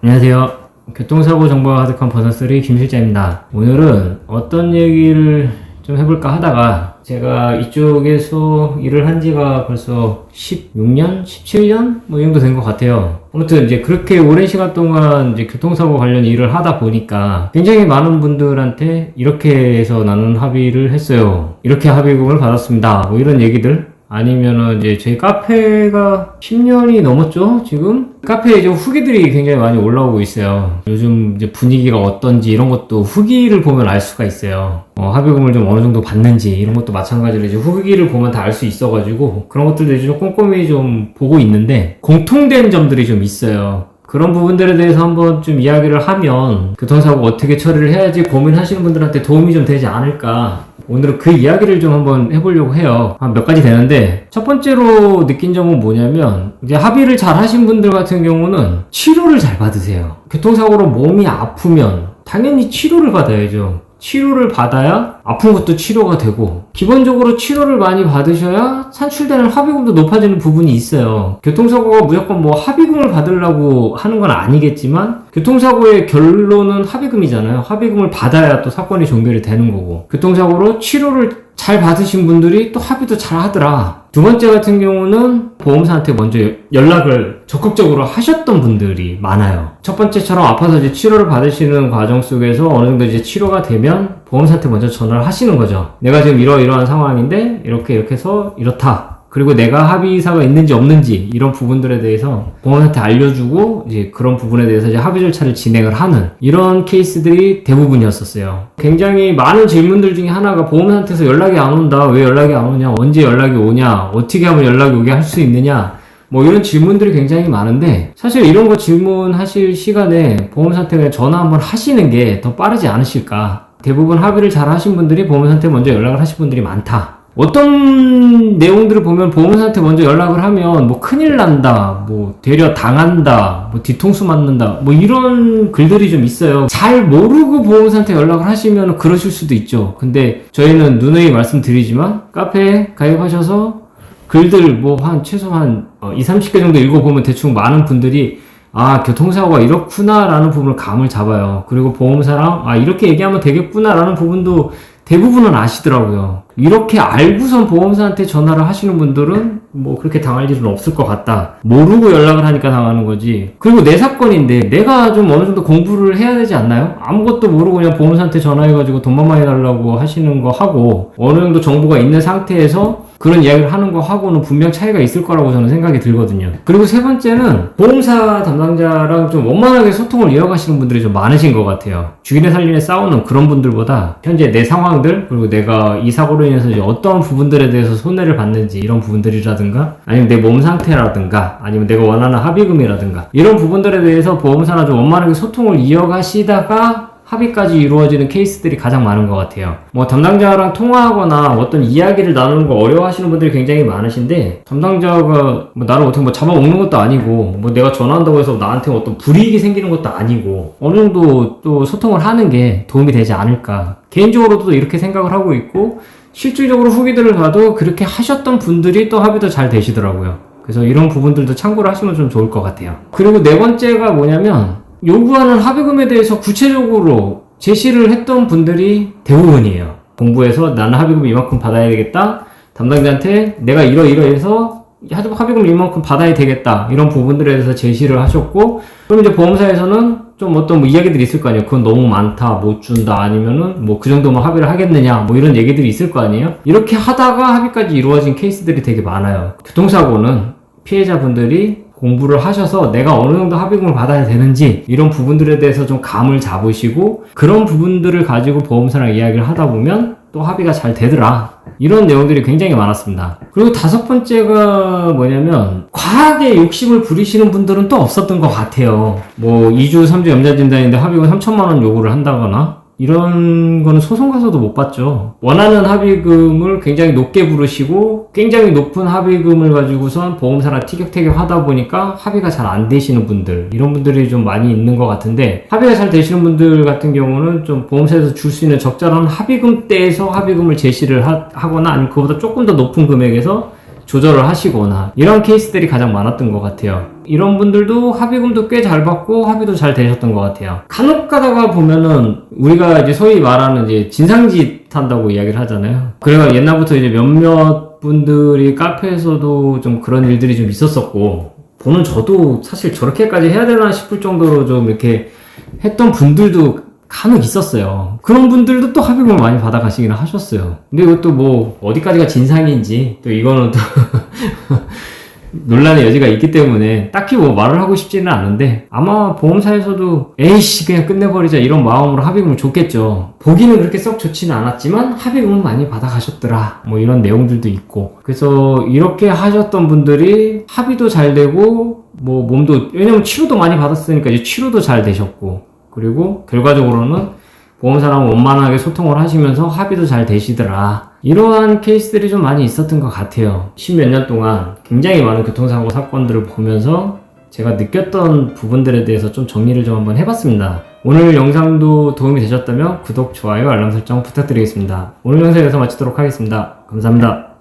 안녕하세요. 교통사고 정보가 가득한 버섯3 김실장입니다. 오늘은 어떤 얘기를 좀 해볼까 하다가 제가 이쪽에서 일을 한 지가 벌써 16년? 17년? 뭐 이 정도 된 것 같아요. 아무튼 이제 그렇게 오랜 시간 동안 이제 교통사고 관련 일을 하다 보니까 굉장히 많은 분들한테 이렇게 해서 나는 합의를 했어요. 이렇게 합의금을 받았습니다. 뭐 이런 얘기들. 아니면은 이제 저희 카페가 10년이 넘었죠, 지금? 카페에 이제 후기들이 굉장히 많이 올라오고 있어요. 요즘 이제 분위기가 어떤지 이런 것도 후기를 보면 알 수가 있어요. 합의금을 좀 어느 정도 받는지 이런 것도 마찬가지로 이제 후기를 보면 다 알 수 있어가지고 그런 것들도 이제 좀 꼼꼼히 좀 보고 있는데 공통된 점들이 좀 있어요. 그런 부분들에 대해서 한번 좀 이야기를 하면 교통사고 어떻게 처리를 해야지 고민하시는 분들한테 도움이 좀 되지 않을까. 오늘은 그 이야기를 좀 한번 해보려고 해요. 한 몇 가지 되는데 첫 번째로 느낀 점은 뭐냐면 이제 합의를 잘 하신 분들 같은 경우는 치료를 잘 받으세요. 교통사고로 몸이 아프면 당연히 치료를 받아야죠. 치료를 받아야 아픈 것도 치료가 되고 기본적으로 치료를 많이 받으셔야 산출되는 합의금도 높아지는 부분이 있어요. 교통사고가 무조건 뭐 합의금을 받으려고 하는 건 아니겠지만 교통사고의 결론은 합의금이잖아요. 합의금을 받아야 또 사건이 종결이 되는 거고 교통사고로 치료를 잘 받으신 분들이 또 합의도 잘 하더라. 두 번째 같은 경우는 보험사한테 먼저 연락을 적극적으로 하셨던 분들이 많아요. 첫 번째처럼 아파서 이제 치료를 받으시는 과정 속에서 어느 정도 이제 치료가 되면 보험사한테 먼저 전화를 하시는 거죠. 내가 지금 이러이러한 상황인데 이렇게 해서 이렇다. 그리고 내가 합의사가 있는지 없는지 이런 부분들에 대해서 보험사한테 알려주고 이제 그런 부분에 대해서 이제 합의 절차를 진행을 하는 이런 케이스들이 대부분이었었어요. 굉장히 많은 질문들 중에 하나가 보험사한테서 연락이 안 온다. 왜 연락이 안 오냐? 언제 연락이 오냐? 어떻게 하면 연락이 오게 할 수 있느냐? 뭐 이런 질문들이 굉장히 많은데 사실 이런 거 질문하실 시간에 보험사한테 그냥 전화 한번 하시는 게 더 빠르지 않으실까? 대부분 합의를 잘 하신 분들이 보험사한테 먼저 연락을 하신 분들이 많다. 어떤 내용들을 보면 보험사한테 먼저 연락을 하면 뭐 큰일 난다, 뭐 되려 당한다, 뭐 뒤통수 맞는다, 뭐 이런 글들이 좀 있어요. 잘 모르고 보험사한테 연락을 하시면 그러실 수도 있죠. 근데 저희는 누누이 말씀드리지만 카페에 가입하셔서 글들 뭐 최소한 20-30개 정도 읽어보면 대충 많은 분들이 교통사고가 이렇구나 라는 부분을 감을 잡아요. 그리고 보험사랑 이렇게 얘기하면 되겠구나 라는 부분도 대부분은 아시더라고요. 이렇게 알고선 보험사한테 전화를 하시는 분들은 뭐 그렇게 당할 일은 없을 것 같다. 모르고 연락을 하니까 당하는 거지. 그리고 내 사건인데 내가 좀 어느 정도 공부를 해야 되지 않나요? 아무것도 모르고 그냥 보험사한테 전화해가지고 돈만 많이 달라고 하시는 거 하고 어느 정도 정보가 있는 상태에서 그런 이야기를 하는 거 하고는 분명 차이가 있을 거라고 저는 생각이 들거든요. 그리고 세 번째는 보험사 담당자랑 좀 원만하게 소통을 이어가시는 분들이 좀 많으신 것 같아요. 죽이네 살리네 싸우는 그런 분들보다 현재 내 상황들 그리고 내가 이 사고로 인해서 이제 어떤 부분들에 대해서 손해를 받는지 이런 부분들이라든가 아니면 내 몸 상태라든가 아니면 내가 원하는 합의금이라든가 이런 부분들에 대해서 보험사랑 좀 원만하게 소통을 이어가시다가 합의까지 이루어지는 케이스들이 가장 많은 것 같아요. 뭐 담당자랑 통화하거나 어떤 이야기를 나누는 거 어려워하시는 분들이 굉장히 많으신데 담당자가 뭐 나를 어떻게 뭐 잡아먹는 것도 아니고 뭐 내가 전화한다고 해서 나한테 어떤 불이익이 생기는 것도 아니고 어느 정도 또 소통을 하는 게 도움이 되지 않을까. 개인적으로도 이렇게 생각을 하고 있고 실질적으로 후기들을 봐도 그렇게 하셨던 분들이 또 합의도 잘 되시더라고요. 그래서 이런 부분들도 참고를 하시면 좀 좋을 것 같아요. 그리고 네 번째가 뭐냐면 요구하는 합의금에 대해서 구체적으로 제시를 했던 분들이 대부분이에요. 공부해서 나는 합의금 이만큼 받아야 되겠다. 담당자한테 내가 이러이러해서 합의금 이만큼 받아야 되겠다. 이런 부분들에 대해서 제시를 하셨고 그럼 이제 보험사에서는 좀 어떤 뭐 이야기들이 있을 거 아니에요. 그건 너무 많다, 못 준다, 아니면은 뭐 그 정도만 합의를 하겠느냐, 뭐 이런 얘기들이 있을 거 아니에요. 이렇게 하다가 합의까지 이루어진 케이스들이 되게 많아요. 교통사고는 피해자분들이 공부를 하셔서 내가 어느 정도 합의금을 받아야 되는지 이런 부분들에 대해서 좀 감을 잡으시고 그런 부분들을 가지고 보험사랑 이야기를 하다 보면 또 합의가 잘 되더라. 이런 내용들이 굉장히 많았습니다. 그리고 다섯 번째가 뭐냐면 과하게 욕심을 부리시는 분들은 또 없었던 것 같아요. 뭐 2주 3주 염자진단인데 합의금 3천만 원 요구를 한다거나 이런 거는 소송 가서도 못 받죠. 원하는 합의금을 굉장히 높게 부르시고 굉장히 높은 합의금을 가지고선 보험사랑 티격태격 하다 보니까 합의가 잘 안 되시는 분들 이런 분들이 좀 많이 있는 것 같은데 합의가 잘 되시는 분들 같은 경우는 좀 보험사에서 줄 수 있는 적절한 합의금대에서 합의금을 제시를 하거나 아니면 그보다 조금 더 높은 금액에서 조절을 하시거나 이런 케이스들이 가장 많았던 것 같아요. 이런 분들도 합의금도 꽤 잘 받고 합의도 잘 되셨던 것 같아요. 간혹 가다가 보면은 우리가 이제 소위 말하는 이제 진상짓 한다고 이야기를 하잖아요. 그래가 옛날부터 이제 몇몇 분들이 카페에서도 좀 그런 일들이 좀 있었었고, 보는 저도 사실 저렇게까지 해야 되나 싶을 정도로 좀 이렇게 했던 분들도 간혹 있었어요. 그런 분들도 또 합의금을 많이 받아가시긴 하셨어요. 근데 이것도 뭐 어디까지가 진상인지 또 이거는 또 논란의 여지가 있기 때문에 딱히 뭐 말을 하고 싶지는 않은데, 아마 보험사에서도 에이씨 그냥 끝내버리자 이런 마음으로 합의금을 줬겠죠. 보기는 그렇게 썩 좋지는 않았지만 합의금은 많이 받아가셨더라, 뭐 이런 내용들도 있고. 그래서 이렇게 하셨던 분들이 합의도 잘 되고 뭐 몸도, 왜냐면 치료도 많이 받았으니까 이제 치료도 잘 되셨고, 그리고 결과적으로는 보험사랑 원만하게 소통을 하시면서 합의도 잘 되시더라. 이러한 케이스들이 좀 많이 있었던 것 같아요. 10몇 년 동안 굉장히 많은 교통사고 사건들을 보면서 제가 느꼈던 부분들에 대해서 좀 정리를 좀 한번 해봤습니다. 오늘 영상도 도움이 되셨다면 구독, 좋아요, 알람 설정 부탁드리겠습니다. 오늘 영상 여기서 마치도록 하겠습니다. 감사합니다.